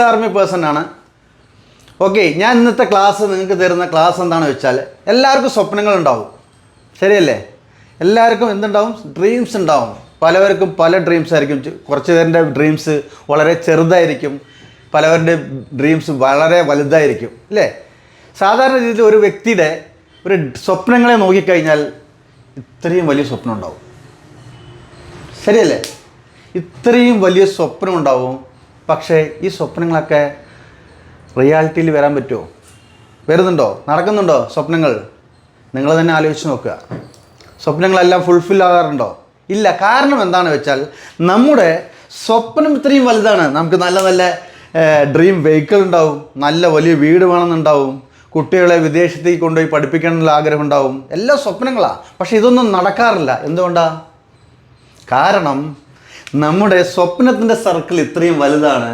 Army person ആണ്. Okay, ഞാൻ ഇന്നത്തെ ക്ലാസ് നിങ്ങൾക്ക് തരുന്ന ക്ലാസ് എന്താണെന്ന് വെച്ചാൽ എല്ലാവർക്കും സ്വപ്നങ്ങളുണ്ടാവും, ശരിയല്ലേ? എല്ലാവർക്കും എന്തുണ്ടാവും? ഡ്രീംസ് ഉണ്ടാവും. പലവർക്കും പല ഡ്രീംസ് ആയിരിക്കും. കുറച്ച് പേരുടെ ഡ്രീംസ് വളരെ ചെറുതായിരിക്കും, പലവരുടെ ഡ്രീംസ് വളരെ വലുതായിരിക്കും, അല്ലേ? സാധാരണ രീതിയിൽ ഒരു വ്യക്തിയുടെ ഒരു സ്വപ്നങ്ങളെ നോക്കിക്കഴിഞ്ഞാൽ ഇത്രയും വലിയ സ്വപ്നം ഉണ്ടാവും, ശരിയല്ലേ? ഇത്രയും വലിയ സ്വപ്നം ഉണ്ടാവും. പക്ഷേ ഈ സ്വപ്നങ്ങളൊക്കെ റിയാലിറ്റിയിൽ വരാൻ പറ്റുമോ? വരുന്നുണ്ടോ? നടക്കുന്നുണ്ടോ സ്വപ്നങ്ങൾ? നിങ്ങൾ തന്നെ ആലോചിച്ച് നോക്കുക. സ്വപ്നങ്ങളെല്ലാം ഫുൾഫിൽ ആകാറുണ്ടോ? ഇല്ല. കാരണം എന്താണെന്ന് വെച്ചാൽ നമ്മുടെ സ്വപ്നം ഇത്രയും വലുതാണ്. നമുക്ക് നല്ല നല്ല ഡ്രീം വെഹിക്കിൾ ഉണ്ടാവും, നല്ല വലിയ വീട് വേണമെന്നുണ്ടാവും, കുട്ടികളെ വിദേശത്തേക്ക് കൊണ്ടുപോയി പഠിപ്പിക്കണമെന്നുള്ള ആഗ്രഹം ഉണ്ടാവും. എല്ലാം സ്വപ്നങ്ങളാണ്. പക്ഷേ ഇതൊന്നും നടക്കാറില്ല. എന്തുകൊണ്ടാണ്? കാരണം നമ്മുടെ സ്വപ്നത്തിൻ്റെ സർക്കിൾ ഇത്രയും വലുതാണ്,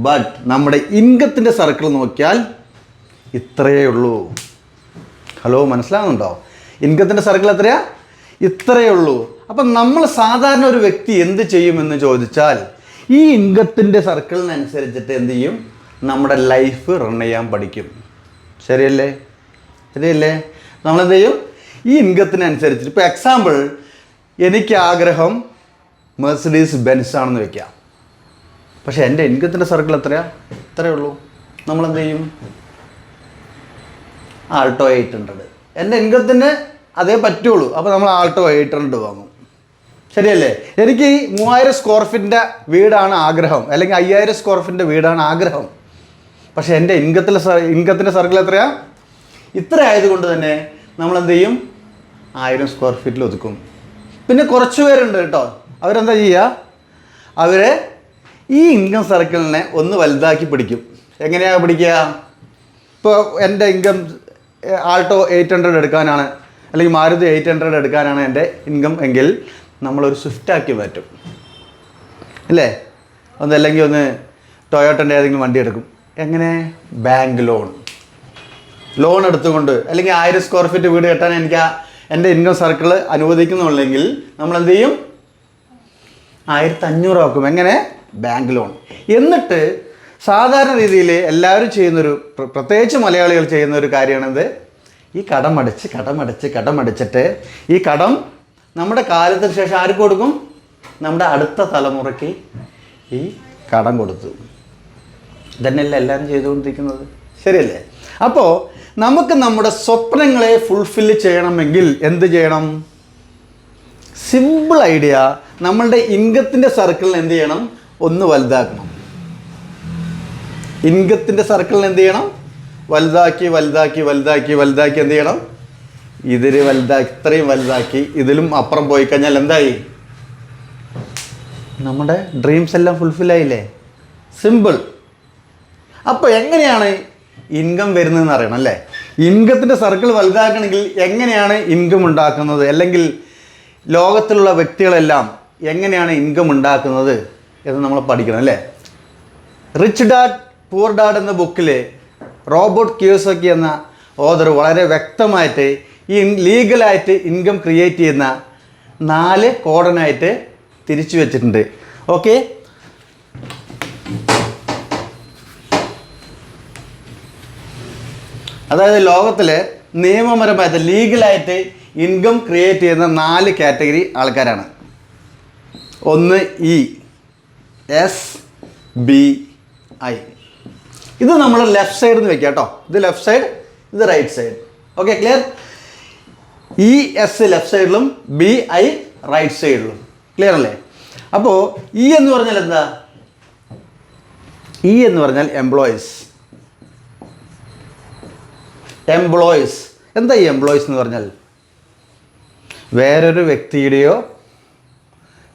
ബട്ട് നമ്മുടെ ഇൻകത്തിൻ്റെ സർക്കിൾ നോക്കിയാൽ ഇത്രയേ ഉള്ളൂ. ഹലോ, മനസ്സിലാകുന്നുണ്ടോ? ഇൻകത്തിൻ്റെ സർക്കിൾ എത്രയാ? ഇത്രയേ ഉള്ളൂ. അപ്പം നമ്മൾ സാധാരണ ഒരു വ്യക്തി എന്ത് ചെയ്യുമെന്ന് ചോദിച്ചാൽ ഈ ഇൻകത്തിൻ്റെ സർക്കിളിനനുസരിച്ചിട്ട് എന്ത് ചെയ്യും? നമ്മുടെ ലൈഫ് റൺ ചെയ്യാൻ പഠിക്കും, ശരിയല്ലേ? ശരിയല്ലേ? നമ്മളെന്ത് ചെയ്യും? ഈ ഇൻകത്തിനനുസരിച്ചിട്ട്. ഇപ്പോൾ എക്സാമ്പിൾ, എനിക്ക് ആഗ്രഹം മെർസിഡീസ് ബെൻസ് ആണെന്ന് വയ്ക്കാം. പക്ഷേ എൻ്റെ ഇൻകത്തിൻ്റെ സർക്കിൾ എത്രയാ? ഇത്രയേ ഉള്ളൂ. നമ്മളെന്ത് ചെയ്യും? ആൾട്ടോ 800. എൻ്റെ ഇൻകത്തിന് അതേ പറ്റുള്ളൂ. അപ്പോൾ നമ്മൾ ആൾട്ടോ 800 വാങ്ങും, ശരിയല്ലേ? എനിക്ക് 3000 സ്ക്വയർ ഫീറ്റിൻ്റെ വീടാണ് ആഗ്രഹം, അല്ലെങ്കിൽ 5000 സ്ക്വയർ ഫീറ്റിൻ്റെ വീടാണ് ആഗ്രഹം. പക്ഷേ എൻ്റെ ഇൻകത്തിൻ്റെ സർക്കിൾ എത്രയാ? ഇത്ര ആയതുകൊണ്ട് തന്നെ നമ്മളെന്ത് ചെയ്യും? 1000 സ്ക്വയർ ഫീറ്റിൽ ഒതുക്കും. പിന്നെ കുറച്ച് പേരുണ്ട് കേട്ടോ, അവരെന്താ ചെയ്യുക? അവർ ഈ ഇൻകം സർക്കിളിനെ ഒന്ന് വലുതാക്കി പിടിക്കും. എങ്ങനെയാണ് പിടിക്കുക? ഇപ്പോൾ എൻ്റെ ഇൻകം ആൾട്ടോ 800 എടുക്കാനാണ്, അല്ലെങ്കിൽ മാരുതി 800 എടുക്കാനാണ് എൻ്റെ ഇൻകം എങ്കിൽ നമ്മളൊരു സ്വിഫ്റ്റാക്കി മാറ്റും, അല്ലേ? ഒന്നല്ലെങ്കിൽ ഒന്ന് ടൊയോട്ടൻ്റെ ഏതെങ്കിലും വണ്ടി എടുക്കും. എങ്ങനെ? ബാങ്ക് ലോൺ എടുത്തുകൊണ്ട്, അല്ലെങ്കിൽ 1000 സ്ക്വയർ ഫീറ്റ് വീട് കെട്ടാൻ എനിക്ക് എൻ്റെ ഇൻകം സർക്കിൾ അനുവദിക്കുന്നുണ്ടെങ്കിൽ നമ്മളെന്ത് ചെയ്യും? 1500 ആക്കും. എങ്ങനെ? Bank loan. എന്നിട്ട് സാധാരണ രീതിയിൽ എല്ലാവരും ചെയ്യുന്നൊരു, പ്രത്യേകിച്ച് മലയാളികൾ ചെയ്യുന്ന ഒരു കാര്യമാണിത്. ഈ കടമടിച്ചിട്ട് ഈ കടം നമ്മുടെ കാലത്തിന് ശേഷം ആർക്ക് കൊടുക്കും? നമ്മുടെ അടുത്ത തലമുറയ്ക്ക് ഈ കടം കൊടുത്തു. ഇതന്നെയല്ല എല്ലാവരും ചെയ്തുകൊണ്ടിരിക്കുന്നത്, ശരിയല്ലേ? അപ്പോൾ നമുക്ക് നമ്മുടെ സ്വപ്നങ്ങളെ ഫുൾഫിൽ ചെയ്യണമെങ്കിൽ എന്ത് ചെയ്യണം? Simple idea. നമ്മളുടെ ഇൻകത്തിൻ്റെ സർക്കിളിൽ എന്ത് ചെയ്യണം? ഒന്ന് വലുതാക്കണം. ഇൻകത്തിൻ്റെ സർക്കിളിൽ എന്ത് ചെയ്യണം? വലുതാക്കി എന്ത് ചെയ്യണം? ഇത്രയും വലുതാക്കി ഇതിലും അപ്പുറം പോയി കഴിഞ്ഞാൽ എന്തായി? നമ്മുടെ ഡ്രീംസ് എല്ലാം ഫുൾഫില്ലായില്ലേ? സിമ്പിൾ. അപ്പോൾ എങ്ങനെയാണ് ഇൻകം വരുന്നതെന്ന് അറിയണം, അല്ലേ? ഇൻകത്തിൻ്റെ സർക്കിൾ വലുതാക്കണമെങ്കിൽ എങ്ങനെയാണ് ഇൻകം ഉണ്ടാക്കുന്നത്, അല്ലെങ്കിൽ ലോകത്തിലുള്ള വ്യക്തികളെല്ലാം എങ്ങനെയാണ് ഇൻകം ഉണ്ടാക്കുന്നത് എന്ന് നമ്മൾ പഠിക്കണം, അല്ലേ? റിച്ച് ഡാഡ് പൂർ ഡാഡ് എന്ന ബുക്കിൽ റോബർട്ട് കിയോസാക്കി എന്ന ഓഥർ വളരെ വ്യക്തമായിട്ട് ഈ ലീഗലായിട്ട് ഇൻകം ക്രിയേറ്റ് ചെയ്യുന്ന 4 കോഡനായിട്ട് തിരിച്ചു വെച്ചിട്ടുണ്ട്. ഓക്കെ, അതായത് ലോകത്തിൽ നിയമപരമായിട്ട് ലീഗലായിട്ട് ഇൻകം ക്രിയേറ്റ് ചെയ്യുന്ന 4 കാറ്റഗറി ആൾക്കാരാണ്. ഒന്ന് ESBI. ഇത് നമ്മൾ ലെഫ്റ്റ് സൈഡിൽ നിന്ന് വെക്കാം കേട്ടോ. ഇത് ലെഫ്റ്റ് സൈഡ്, ഇത് right side. Okay, clear? ES left സൈഡിലും BI റൈറ്റ് സൈഡിലും. ക്ലിയർ അല്ലേ? അപ്പോൾ E എന്ന് പറഞ്ഞാൽ എന്താ? E എന്ന് പറഞ്ഞാൽ എംപ്ലോയീസ്. എന്താ ഈ എംപ്ലോയീസ് എന്ന് പറഞ്ഞാൽ? വേറൊരു വ്യക്തിയുടെയോ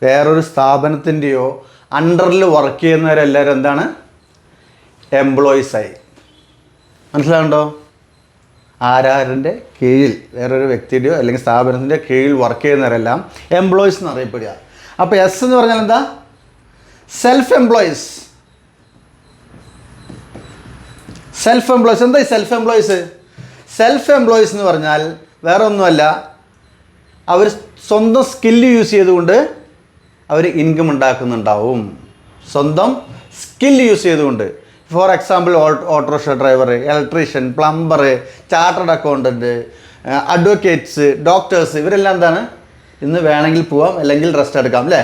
വേറൊരു സ്ഥാപനത്തിൻ്റെയോ അണ്ടറിൽ വർക്ക് ചെയ്യുന്നവരെല്ലാവരും എന്താണ്? എംപ്ലോയീസായി. മനസ്സിലാകുന്നുണ്ടോ? ആരാരുടെ കീഴിൽ, വേറൊരു വ്യക്തിയുടെയോ അല്ലെങ്കിൽ സ്ഥാപനത്തിൻ്റെ കീഴിൽ വർക്ക് ചെയ്യുന്നവരെല്ലാം എംപ്ലോയീസ് എന്ന് അറിയപ്പെടുക. അപ്പോൾ S എന്ന് പറഞ്ഞാൽ എന്താ? Self employees. എന്താ ഈ സെൽഫ് എംപ്ലോയീസ്? സെൽഫ് എംപ്ലോയീസ് എന്ന് പറഞ്ഞാൽ വേറെ ഒന്നുമല്ല, അവർ സ്വന്തം സ്കില്ല് യൂസ് ചെയ്തുകൊണ്ട് അവർ ഇൻകം ഉണ്ടാക്കുന്നുണ്ടാവും. സ്വന്തം സ്കിൽ യൂസ് ചെയ്തുകൊണ്ട് for example autorickshaw driver, electrician, plumber, chartered accountant, advocates, doctors, ഇവരെല്ലാം എന്താണ് ഇന്ന് വേണമെങ്കിൽ പോവാം അല്ലെങ്കിൽ റെസ്റ്റ് എടുക്കാം അല്ലേ?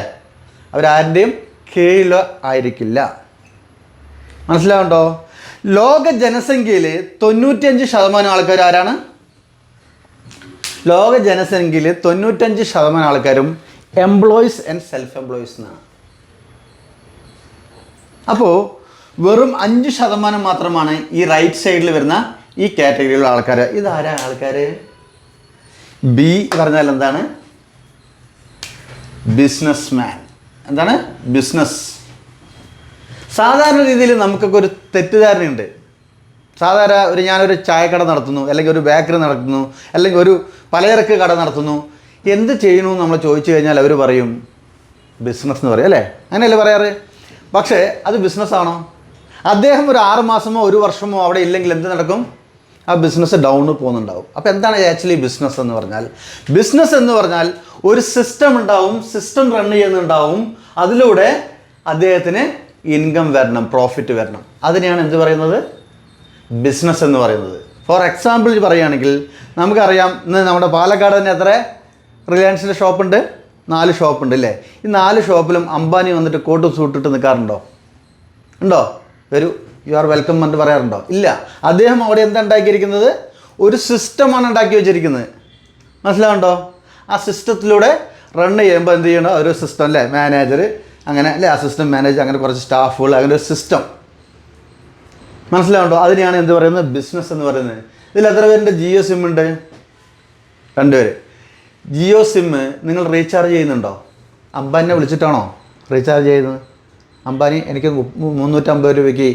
അവരാരുടെയും കീഴിൽ ആയിരിക്കില്ല. മനസ്സിലാവുണ്ടോ? ലോക ജനസംഖ്യയിൽ 95% ആൾക്കാർ ആരാണ്? ലോക ജനസംഖ്യയിൽ 95% ആൾക്കാരും എംപ്ലോയീസ് ആൻഡ് സെൽഫ് എംപ്ലോയീസ് എന്നാണ്. അപ്പോൾ വെറും 5% മാത്രമാണ് ഈ റൈറ്റ് സൈഡിൽ വരുന്ന ഈ കാറ്റഗറിയിലുള്ള ആൾക്കാർ. ഇതാരാ ആൾക്കാർ? ബി പറഞ്ഞാൽ എന്താണ്? Business man. എന്താണ്? ബിസിനസ്. സാധാരണ രീതിയിൽ നമുക്കൊക്കെ ഒരു തെറ്റിദ്ധാരണയുണ്ട്. സാധാരണ ഞാനൊരു ചായക്കട നടത്തുന്നു, അല്ലെങ്കിൽ ഒരു ബേക്കറി നടത്തുന്നു, അല്ലെങ്കിൽ ഒരു പലചരക്ക് കട നടത്തുന്നു, എന്ത് ചെയ്യണമെന്ന് നമ്മൾ ചോദിച്ചു കഴിഞ്ഞാൽ അവർ പറയും ബിസിനസ് എന്ന് പറയും അല്ലേ? അങ്ങനെയല്ലേ പറയാറ്? പക്ഷേ അത് ബിസിനസ്സാണോ? അദ്ദേഹം ഒരു 6 മാസമോ 1 വർഷമോ അവിടെ ഇല്ലെങ്കിൽ എന്ത് നടക്കും? ആ ബിസിനസ് ഡൗണ് പോകുന്നുണ്ടാവും. അപ്പോൾ എന്താണ് ആക്ച്വലി ബിസിനസ് എന്ന് പറഞ്ഞാൽ? ബിസിനസ് എന്ന് പറഞ്ഞാൽ ഒരു സിസ്റ്റം ഉണ്ടാവും, സിസ്റ്റം റൺ ചെയ്യുന്നുണ്ടാവും, അതിലൂടെ അദ്ദേഹത്തിന് ഇൻകം വരണം, പ്രോഫിറ്റ് വരണം. അതിനെയാണ് എന്ത് പറയുന്നത്? ബിസിനസ് എന്ന് പറയുന്നത്. ഫോർ എക്സാമ്പിൾ പറയുകയാണെങ്കിൽ നമുക്കറിയാം, ഇന്ന് നമ്മുടെ പാലക്കാട് തന്നെ എത്ര റിലയൻസിൻ്റെ ഷോപ്പുണ്ട്? 4 ഷോപ്പുണ്ട് അല്ലേ? ഈ 4 ഷോപ്പിലും അംബാനി വന്നിട്ട് കോട്ടും സൂട്ടിട്ട് നിൽക്കാറുണ്ടോ? ഉണ്ടോ? വരൂ, യു ആർ വെൽക്കം എന്ന് പറയാറുണ്ടോ? ഇല്ല. അദ്ദേഹം അവിടെ എന്താ ഉണ്ടാക്കിയിരിക്കുന്നത്? ഒരു സിസ്റ്റമാണ് ഉണ്ടാക്കി വെച്ചിരിക്കുന്നത്. മനസ്സിലാവുണ്ടോ? ആ സിസ്റ്റത്തിലൂടെ റൺ ചെയ്യുമ്പോൾ എന്ത് ചെയ്യണം? ഒരു സിസ്റ്റം അല്ലേ? മാനേജർ, അങ്ങനെ അല്ലേ? അസിസ്റ്റൻറ്റ് മാനേജർ, അങ്ങനെ കുറച്ച് സ്റ്റാഫുകൾ, അങ്ങനെ ഒരു സിസ്റ്റം. മനസ്സിലാവുണ്ടോ? അതിനെയാണ് എന്ത് പറയുന്നത്? ബിസിനസ് എന്ന് പറയുന്നത്. ഇതിൽ എത്ര പേരുടെ ജിയോ സിം ഉണ്ട്? 2 പേര്. ജിയോ സിം നിങ്ങൾ റീചാർജ് ചെയ്യുന്നുണ്ടോ? അംബാനിനെ വിളിച്ചിട്ടാണോ റീചാർജ് ചെയ്യുന്നത്? അംബാനി എനിക്ക് 350 രൂപയ്ക്ക്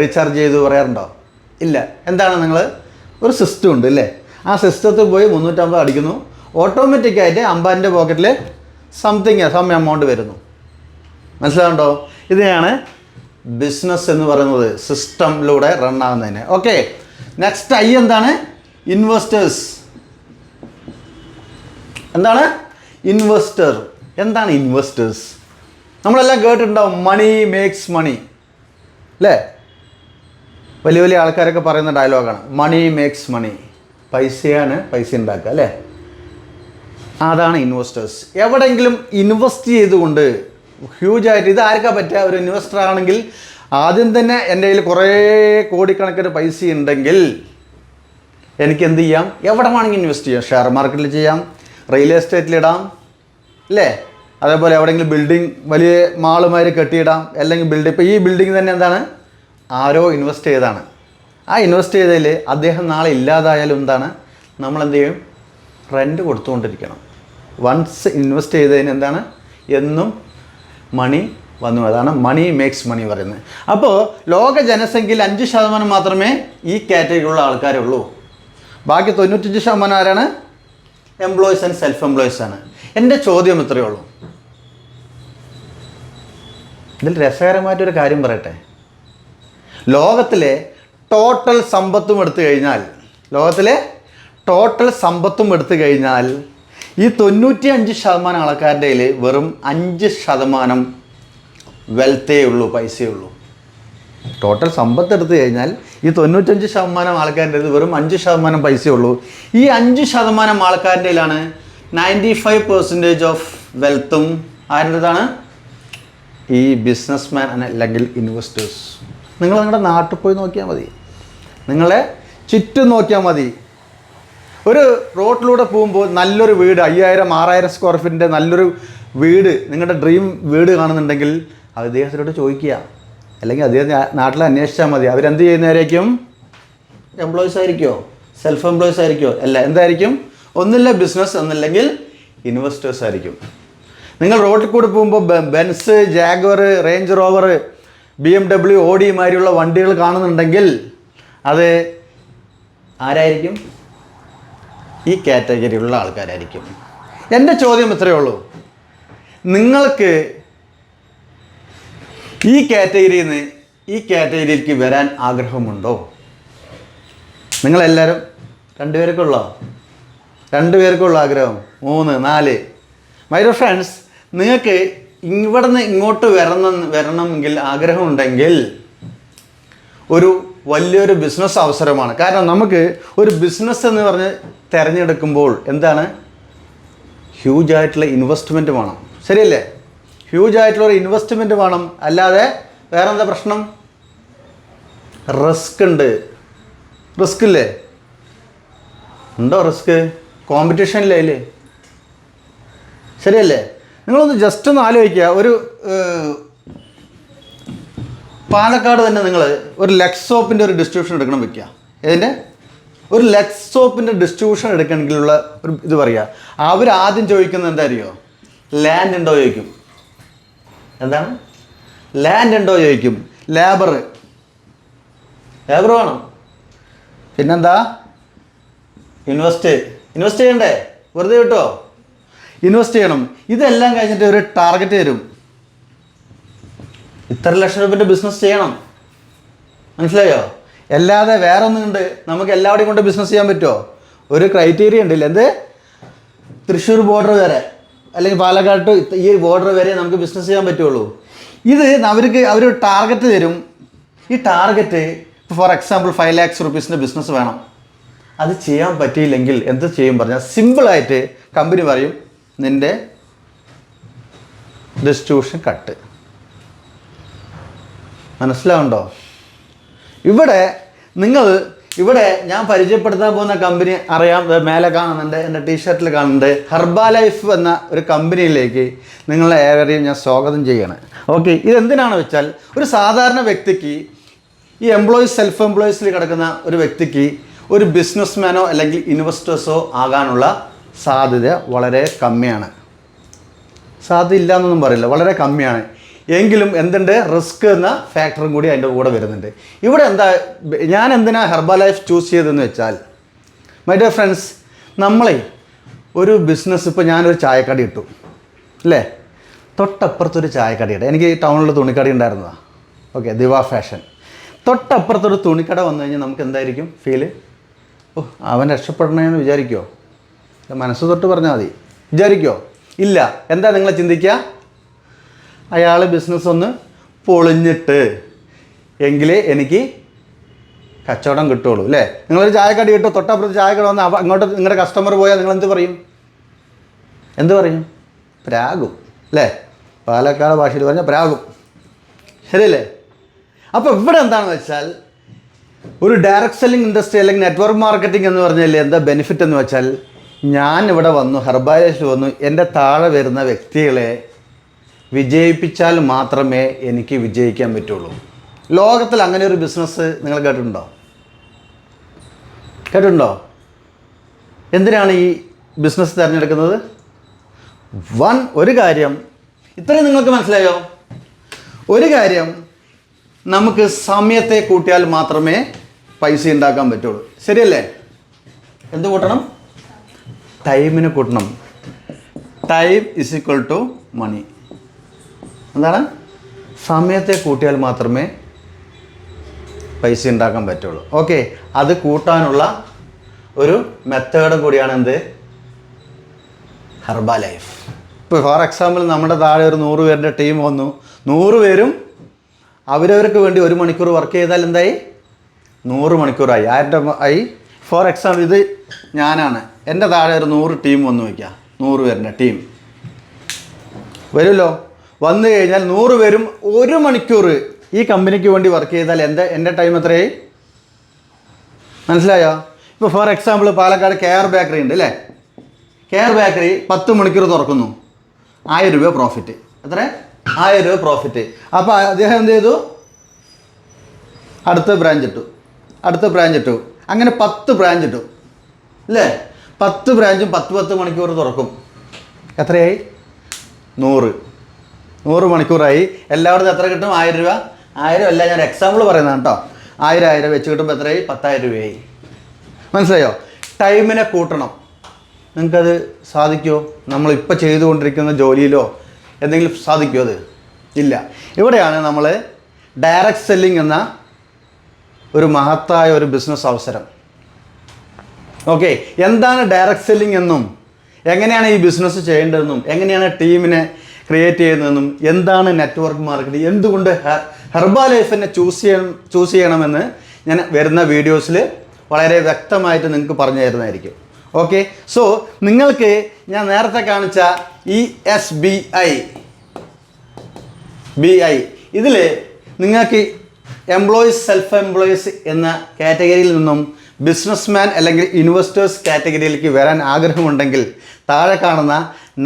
റീചാർജ് ചെയ്തു പറയാറുണ്ടോ? ഇല്ല. എന്താണ്? നിങ്ങൾ ഒരു സിസ്റ്റം ഉണ്ട് അല്ലേ? ആ സിസ്റ്റത്തിൽ പോയി 350 അടിക്കുന്നു, ഓട്ടോമാറ്റിക്കായിട്ട് അംബാനിൻ്റെ പോക്കറ്റിൽ സം എമൗണ്ട് വരുന്നു. മനസ്സിലാവുണ്ടോ? ഇതിനെയാണ് ബിസിനസ് എന്ന് പറയുന്നത്, സിസ്റ്റമിലൂടെ റൺ ആകുന്നതിന്. ഓക്കെ, നെക്സ്റ്റ് ഐ എന്താണ്? ഇൻവെസ്റ്റേഴ്സ്. എന്താണ്? ഇൻവെസ്റ്റർ. എന്താണ് ഇൻവെസ്റ്റേഴ്സ്? നമ്മളെല്ലാം കേട്ടിട്ടുണ്ടാവും, മണി മേക്സ് മണി അല്ലേ? വലിയ വലിയ ആൾക്കാരൊക്കെ പറയുന്ന ഡയലോഗാണ്, മണി മേക്സ് മണി. പൈസയാണ് പൈസ ഉണ്ടാക്കുക അല്ലേ? അതാണ് ഇൻവെസ്റ്റേഴ്സ്. എവിടെയെങ്കിലും ഇൻവെസ്റ്റ് ചെയ്തുകൊണ്ട് ഹ്യൂജായിട്ട്, ഇത് ആർക്കാ പറ്റുക? ഒരു ഇൻവെസ്റ്റർ ആണെങ്കിൽ ആദ്യം തന്നെ എൻ്റെ കയ്യിൽ കുറേ കോടിക്കണക്കിന് പൈസ ഉണ്ടെങ്കിൽ എനിക്ക് എന്ത് ചെയ്യാം? എവിടെ വേണമെങ്കിൽ ഇൻവെസ്റ്റ് ചെയ്യാം. ഷെയർ മാർക്കറ്റിൽ ചെയ്യാം, റിയൽ എസ്റ്റേറ്റിലിടാം അല്ലേ? അതേപോലെ എവിടെയെങ്കിലും ബിൽഡിംഗ് വലിയ മാളുമാര് കെട്ടിയിടാം, അല്ലെങ്കിൽ ഇപ്പോൾ ഈ ബിൽഡിംഗ് തന്നെ എന്താണ്? ആരോ ഇൻവെസ്റ്റ് ചെയ്തതാണ്. ആ ഇൻവെസ്റ്റ് ചെയ്തതിൽ അദ്ദേഹം നാളെ ഇല്ലാതായാലും എന്താണ്? നമ്മളെന്ത് ചെയ്യും? റെൻറ്റ് കൊടുത്തുകൊണ്ടിരിക്കണം. വൺസ് ഇൻവെസ്റ്റ് ചെയ്തതിന് എന്താണ്? എന്നും മണി വന്നു. അതാണ് മണി മേക്സ് മണി പറയുന്നത്. അപ്പോൾ ലോക ജനസംഖ്യയിൽ 5% മാത്രമേ ഈ കാറ്റഗറിയിലുള്ള ആൾക്കാരുള്ളൂ. ബാക്കി 95% ആരാണ്? എംപ്ലോയീസ് ആൻഡ് സെൽഫ് എംപ്ലോയീസ് ആണ്. എൻ്റെ ചോദ്യം ഇത്രയേ ഉള്ളൂ. ഇതിൽ രസകരമായിട്ടൊരു കാര്യം പറയട്ടെ. ലോകത്തിലെ ടോട്ടൽ സമ്പത്തും എടുത്തു കഴിഞ്ഞാൽ ഈ 95% ആൾക്കാരുടെ കയ്യിൽ വെറും 5% വെൽത്തേ ഉള്ളൂ, പൈസയേ ഉള്ളൂ. ടോട്ടൽ സമ്പത്ത് എടുത്തു കഴിഞ്ഞാൽ ഈ 95% ആൾക്കാരുടെ വെറും 5% പൈസയേ ഉള്ളൂ. ഈ 5% ആൾക്കാരുടെ കയ്യിലാണ് 95% ഓഫ് വെൽത്തും ആരുടേതാണ്? ഈ ബിസിനസ്മാൻ അല്ലെങ്കിൽ ഇൻവെസ്റ്റേഴ്സ്. നിങ്ങൾ നിങ്ങളുടെ നാട്ടിൽ പോയി നോക്കിയാൽ മതി, നിങ്ങളെ ചുറ്റും നോക്കിയാൽ മതി. ഒരു റോഡിലൂടെ പോകുമ്പോൾ നല്ലൊരു വീട്, 5000-6000 സ്ക്വയർ ഫീറ്റിൻ്റെ നല്ലൊരു വീട്, നിങ്ങളുടെ ഡ്രീം വീട് കാണുന്നുണ്ടെങ്കിൽ അദ്ദേഹത്തിനോട് ചോദിക്കുക, അല്ലെങ്കിൽ അദ്ദേഹം നാട്ടിൽ അന്വേഷിച്ചാൽ മതി. അവരെന്ത് ചെയ്യുന്നവരായിരിക്കും? എംപ്ലോയീസ് ആയിരിക്കുമോ? സെൽഫ് എംപ്ലോയീസ് ആയിരിക്കുമോ? അല്ല, എന്തായിരിക്കും? ഒന്നില്ല ബിസിനസ്, ഒന്നില്ലെങ്കിൽ ഇൻവെസ്റ്റേഴ്സ് ആയിരിക്കും. നിങ്ങൾ റോഡിൽ കൂടെ പോകുമ്പോൾ Benz, Jaguar, Range Rover, BMW, Audi മാതിരിയുള്ള വണ്ടികൾ കാണുന്നുണ്ടെങ്കിൽ അത് ആരായിരിക്കും? ഈ കാറ്റഗറിയിലുള്ള ആൾക്കാരായിരിക്കും. എൻ്റെ ചോദ്യം ഇത്രയേ ഉള്ളൂ, നിങ്ങൾക്ക് ഈ കാറ്റഗറിയിൽ നിന്ന് ഈ കാറ്റഗറിയിലേക്ക് വരാൻ ആഗ്രഹമുണ്ടോ? നിങ്ങളെല്ലാവരും 2 പേർക്കുള്ളോ? 2 പേർക്കുള്ള ആഗ്രഹം? 3, 4? മൈ ഡിയർ ഫ്രണ്ട്സ്, നിങ്ങൾക്ക് ഇവിടെ നിന്ന് ഇങ്ങോട്ട് വരണമെങ്കിൽ ആഗ്രഹമുണ്ടെങ്കിൽ ഒരു വലിയൊരു ബിസിനസ് അവസരമാണ്. കാരണം നമുക്ക് ഒരു ബിസിനസ് എന്ന് പറഞ്ഞ് തിരഞ്ഞെടുക്കുമ്പോൾ എന്താണ്, ഹ്യൂജ് ആയിട്ടുള്ള ഇൻവെസ്റ്റ്മെൻറ്റ് വേണം. ശരിയല്ലേ? ഹ്യൂജ് ആയിട്ടുള്ള ഒരു ഇൻവെസ്റ്റ്മെൻറ്റ് വേണം. അല്ലാതെ വേറെ എന്താ പ്രശ്നം? റിസ്ക് ഉണ്ട്. റിസ്ക് ഇല്ലേ? ഉണ്ടോ റിസ്ക്? കോമ്പറ്റീഷനില്ലേ അതിൽ? ശരിയല്ലേ? നിങ്ങളൊന്ന് ജസ്റ്റ് ഒന്ന് ആലോചിക്കുക. ഒരു പാലക്കാട് തന്നെ നിങ്ങൾ ഒരു ലക്സ് സോപ്പിൻ്റെ ഒരു ഡിസ്ട്രിബ്യൂഷൻ എടുക്കണം വയ്ക്കുക. ഇതിൻ്റെ ഒരു ലക്സ് സോപ്പിൻ്റെ ഡിസ്ട്രിബ്യൂഷൻ എടുക്കണമെങ്കിലുള്ള ഒരു ഇത് പറയുക. അവർ ആദ്യം ചോദിക്കുന്നത് എന്താ അറിയോ? ലാൻഡ് ഉണ്ടോ ചോദിക്കും. എന്താണ്? ലാൻഡ് ഉണ്ടോ ചോദിക്കും. ലേബർ വേണം. പിന്നെന്താ? ഇൻവെസ്റ്റ് ചെയ്യണ്ടേ? വെറുതെ കിട്ടോ? ഇൻവെസ്റ്റ് ചെയ്യണം. ഇതെല്ലാം കഴിഞ്ഞിട്ട് ഒരു ടാർഗറ്റ് തരും. ഇത്ര ലക്ഷം രൂപയുടെ ബിസിനസ് ചെയ്യണം. മനസ്സിലായോ? അല്ലാതെ വേറെ ഒന്നുമുണ്ട്, നമുക്ക് എല്ലാവരുടെയും കൊണ്ട് ബിസിനസ് ചെയ്യാൻ പറ്റുമോ? ഒരു ക്രൈറ്റീരിയ ഉണ്ടല്ലോ. എന്ത്? തൃശ്ശൂർ ബോർഡർ വരെ അല്ലെങ്കിൽ പാലക്കാട് ഈ ബോർഡർ വരെ നമുക്ക് ബിസിനസ് ചെയ്യാൻ പറ്റുള്ളൂ. ഇത് അവർ ടാർഗറ്റ് തരും. ഈ target for example 5 lakhs rupees business വേണം. അത് ചെയ്യാൻ പറ്റിയില്ലെങ്കിൽ എന്ത് ചെയ്യും പറഞ്ഞാൽ സിമ്പിളായിട്ട് കമ്പനി പറയും, നിൻ്റെ ഡിസ്ട്രിബ്യൂഷൻ കട്ട്. മനസ്സിലാവുണ്ടോ? ഇവിടെ ഞാൻ പരിചയപ്പെടുത്താൻ പോകുന്ന കമ്പനി അറിയാം. മേലെ കാണുന്നുണ്ട്, എൻ്റെ ടീഷർട്ടിൽ കാണുന്നുണ്ട്. ഹെർബാലൈഫ് എന്ന ഒരു കമ്പനിയിലേക്ക് നിങ്ങളെ ഏവരെയും ഞാൻ സ്വാഗതം ചെയ്യണം. ഓക്കെ, ഇതെന്തിനാണെന്ന് വെച്ചാൽ ഒരു സാധാരണ വ്യക്തിക്ക്, ഈ സെൽഫ് എംപ്ലോയീസിൽ കിടക്കുന്ന ഒരു വ്യക്തിക്ക് ഒരു ബിസിനസ്മാനോ അല്ലെങ്കിൽ ഇൻവെസ്റ്റേഴ്സോ ആകാനുള്ള സാധ്യത വളരെ കമ്മിയാണ്. സാധ്യത ഇല്ല എന്നൊന്നും പറയില്ല, വളരെ കമ്മിയാണ്. എങ്കിലും എന്തുണ്ട്? റിസ്ക് എന്ന ഫാക്ടറും കൂടി അതിൻ്റെ കൂടെ വരുന്നുണ്ട്. ഇവിടെ ഞാൻ എന്തിനാ ഹെർബാലൈഫ് ചൂസ് ചെയ്തതെന്ന് വെച്ചാൽ, മൈ ഡിയർ ഫ്രണ്ട്സ്, നമ്മളെ ഒരു ബിസിനസ്, ഇപ്പോൾ ഞാനൊരു ചായക്കട ഇട്ടു അല്ലേ? തൊട്ടപ്പുറത്തൊരു ചായക്കട ഇട്ടു. എനിക്ക് ഈ ടൗണിൽ തുണിക്കട ഉണ്ടായിരുന്നതാണ്. Okay, Diva fashion. തൊട്ടപ്പുറത്തൊരു തുണിക്കട വന്നു കഴിഞ്ഞാൽ നമുക്ക് എന്തായിരിക്കും ഫീല്? ഓ, അവൻ രക്ഷപ്പെടണമെന്ന് വിചാരിക്കുമോ? മനസ്സ് തൊട്ട് പറഞ്ഞാൽ മതി. വിചാരിക്കുമോ? ഇല്ല. എന്താ നിങ്ങൾ ചിന്തിക്കുക? അയാൾ ബിസിനസ് ഒന്ന് പൊളിഞ്ഞിട്ട് എങ്കിലേ എനിക്ക് കച്ചവടം കിട്ടുള്ളൂ അല്ലേ? നിങ്ങളൊരു ചായക്കട കിട്ടും, തൊട്ടപ്പുറത്ത് ചായക്കട വന്ന് അങ്ങോട്ട് നിങ്ങളുടെ കസ്റ്റമർ പോയാൽ നിങ്ങൾ എന്ത് പറയും? പ്രാഗും അല്ലേ? പാലക്കാട് ഭാഷയിൽ പറഞ്ഞാൽ പ്രാഗും. ശരിയല്ലേ? അപ്പോൾ ഇവിടെ എന്താണെന്ന് വെച്ചാൽ, ഒരു ഡയറക്റ്റ് സെല്ലിംഗ് ഇൻഡസ്ട്രി അല്ലെങ്കിൽ നെറ്റ്വർക്ക് മാർക്കറ്റിംഗ് എന്ന് പറഞ്ഞാൽ എന്താ ബെനിഫിറ്റ് എന്ന് വെച്ചാൽ, ഞാൻ ഇവിടെ വന്നു, ഹെർബാലൈഫിൽ വന്നു, എൻ്റെ താഴെ വരുന്ന വ്യക്തികളെ വിജയിപ്പിച്ചാൽ മാത്രമേ എനിക്ക് വിജയിക്കാൻ പറ്റുള്ളൂ. ലോകത്തിൽ അങ്ങനെ ഒരു ബിസിനസ് നിങ്ങൾ കേട്ടിട്ടുണ്ടോ? എന്തിനാണ് ഈ ബിസിനസ് തിരഞ്ഞെടുക്കുന്നത്? ഒരു കാര്യം, ഇത്രയും നിങ്ങൾക്ക് മനസ്സിലായോ? ഒരു കാര്യം, നമുക്ക് സമയത്തെ കൂട്ടിയാൽ മാത്രമേ പൈസ ഉണ്ടാക്കാൻ പറ്റുള്ളൂ. ശരിയല്ലേ? എന്ത് കൂട്ടണം? ടൈമിന് കൂട്ടണം. Time is equal to money. എന്താണ്? സമയത്തെ കൂട്ടിയാൽ മാത്രമേ പൈസ ഉണ്ടാക്കാൻ പറ്റുള്ളൂ. ഓക്കെ, അത് കൂട്ടാനുള്ള ഒരു മെത്തേഡും കൂടിയാണ് എന്ത്? ഹെർബാലൈഫ്. ഇപ്പോൾ ഫോർ എക്സാമ്പിൾ നമ്മുടെ താഴെ ഒരു 100 പേരുടെ ടീം വന്നു. 100 പേരും അവരവർക്ക് വേണ്ടി 1 മണിക്കൂർ വർക്ക് ചെയ്താൽ എന്തായി? 100 മണിക്കൂറായി. ആയി. ഫോർ എക്സാമ്പിൾ ഇത് ഞാനാണ്, എൻ്റെ താഴെ ഒരു 100 ടീം വന്നു വയ്ക്കുക. 100 പേരുടെ ടീം വരുമല്ലോ. വന്നു കഴിഞ്ഞാൽ 100 പേരും 1 മണിക്കൂർ ഈ കമ്പനിക്ക് വേണ്ടി വർക്ക് ചെയ്താൽ എൻ്റെ ടൈം എത്രയായി? മനസ്സിലായോ? ഇപ്പോൾ for example Palakkad care bakery ഉണ്ട് അല്ലേ? കെയർ ബേക്കറി 10 മണിക്കൂർ തുറക്കുന്നു, 1000 രൂപ പ്രോഫിറ്റ്. എത്ര? 1000 രൂപ പ്രോഫിറ്റ്. അപ്പോൾ അദ്ദേഹം എന്ത് ചെയ്തു? അടുത്ത ബ്രാഞ്ച് ഇട്ടു. അങ്ങനെ 10 ബ്രാഞ്ച് ഇട്ടു അല്ലേ? 10 ബ്രാഞ്ചും 10 മണിക്കൂർ തുറക്കും. എത്രയായി? 100 മണിക്കൂറായി. എല്ലായിടത്തും എത്ര കിട്ടും? 1000 രൂപ. 1000 അല്ല, ഞാൻ എക്സാമ്പിൾ പറയുന്നതാണ് കേട്ടോ. 1000 വെച്ച് കിട്ടുമ്പോൾ എത്രയായി? 10,000 രൂപയായി. മനസ്സിലായോ? ടൈമിനെ കൂട്ടണം. നിങ്ങൾക്കത് സാധിക്കുമോ? നമ്മളിപ്പോൾ ചെയ്തുകൊണ്ടിരിക്കുന്ന ജോലിയിലോ എന്തെങ്കിലും സാധിക്കുമോ? അത് ഇല്ല. ഇവിടെയാണ് നമ്മൾ ഡയറക്റ്റ് സെല്ലിംഗ് എന്ന ഒരു മഹത്തായ ഒരു ബിസിനസ് അവസരം. ഓക്കെ, എന്താണ് ഡയറക്റ്റ് സെല്ലിംഗ് എന്നും എങ്ങനെയാണ് ഈ ബിസിനസ് ചെയ്യേണ്ടതെന്നും എങ്ങനെയാണ് ടീമിനെ ക്രിയേറ്റ് ചെയ്യുന്നതെന്നും എന്താണ് നെറ്റ്വർക്ക് മാർക്കറ്റിംഗ്, എന്തുകൊണ്ട് ഹെർബാലൈഫിനെ ചൂസ് ചെയ്യണമെന്ന് ഞാൻ വരുന്ന വീഡിയോസിൽ വളരെ വ്യക്തമായിട്ട് നിങ്ങൾക്ക് പറഞ്ഞു തരുന്നതായിരിക്കും. ഓക്കെ, സോ നിങ്ങൾക്ക് ഞാൻ നേരത്തെ കാണിച്ച ഈ SBI ഇതിൽ നിങ്ങൾക്ക് എംപ്ലോയീസ് സെൽഫ് എംപ്ലോയീസ് എന്ന കാറ്റഗറിയിൽ നിന്നും ബിസിനസ്മാൻ അല്ലെങ്കിൽ ഇൻവെസ്റ്റേഴ്സ് കാറ്റഗറിയിലേക്ക് വരാൻ ആഗ്രഹമുണ്ടെങ്കിൽ താഴെ കാണുന്ന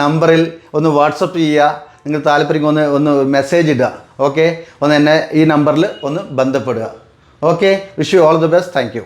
നമ്പറിൽ ഒന്ന് വാട്സപ്പ് ചെയ്യുക. നിങ്ങൾ താല്പര്യം ഒന്ന് മെസ്സേജ് ഇടുക. ഓക്കെ, ഒന്ന് എന്നെ ഈ നമ്പറിൽ ഒന്ന് ബന്ധപ്പെടുക. Okay, wish you all the best. Thank you.